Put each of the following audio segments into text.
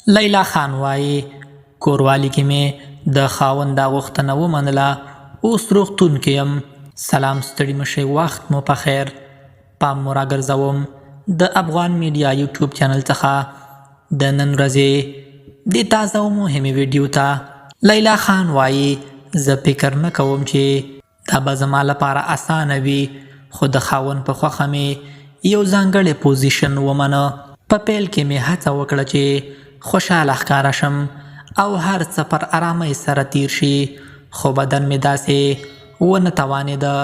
لیلا خان وایي کوروالی کې مې د خاوند دا غوښتنه ومنله، اوس روغتون کې یم. سلام، ستړي مشئ، وخت مو په خیر. پام مو راګرځوم د افغان میډیا یوټیوب چینل څخه د نن ورځې د تازه او مهمې ویډیو ته. لیلا خان وایي زه فکر نه کوم چې دا به زما لپاره اسانه وي، خو د خاوند په خوښه مې یو ځانګړی پوزیشن ومنه. په پیل کې مې هڅه وکړه چې خوشحاله ښکاره شم او هر څه پر آرامۍ سره تیر شي، خو بدن مې داسې ونه توانېده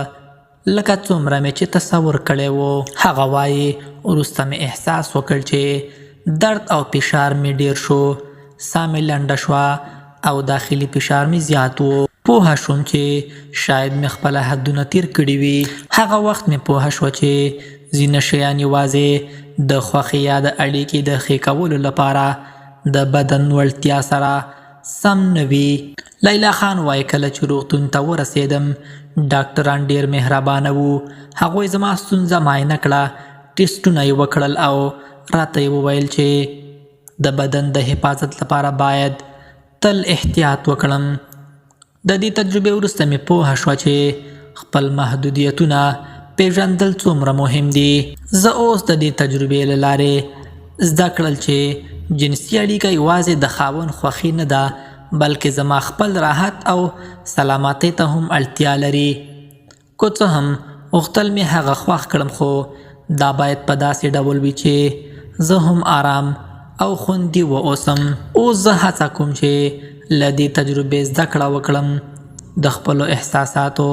لکه څومره مې چې تصور کړی و. هغه وایي وروسته مې احساس وکړ چې درد او فشار مې ډیر شو، ساه مې لنډه شوه او داخلي فشار مې زیات و. پوه شوم چې شاید مې خپله حدونه تیر کړي وي. هغه وخت مې پوه شوه چې ځینې شیان یوازې د خوښۍ یا د اړیکې د ښې کولو لپاره د بدن وړتیا سره سم نه وي. لیلا خان وایي کله چې روغتون ته ورسېدم ډاکټران ډېر مهربانه وو. هغوی زما ستونزه معاینه کړه، ټسټونه یې وکړل او راته یې وویل چې د بدن د حفاظت لپاره باید تل احتیاط وکړم. د دې تجربې وروسته مې پوه شوه چې خپل محدودیتونه پیژندل څومره مهم دي. زه اوس د دې تجربې له لارې زده کړل چې جنسي اړیکه یوازې د خاوند خوښي نه ده، بلکې زما خپل راحت او سلامتۍ ته هم اړتیا لري. که څه هم غوښتل مې هغه خوښ کړم، خو دا باید په داسې ډول وي چې زه هم آرام او خوندي واوسم. اوس زه هڅه کوم چې له دې تجربې زده کړه وکړم، د خپلو احساساتو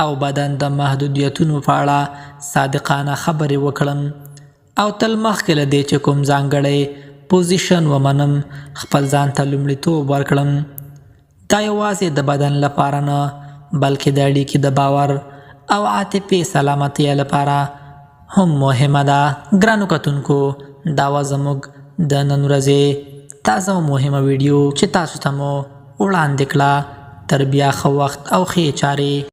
او بدن د محدودیتونو په اړه صادقانه خبرې وکړم او تل مخکې له دې چې کوم ځانګړی پوزیشن ومنم خپل ځان ته لومړیتوب ورکړم. دا یوازې د بدن لپاره نه بلکې د اړیکې د باور او عاطفي سلامتۍ لپاره هم مهمه ده. ګرانو کتونکو، دا وه زموږ د نن ورځې تازه او مهمه ویډیو چې تاسو ته مو وړاندې کړه. تر بیا ښه وخت او ښې چارې.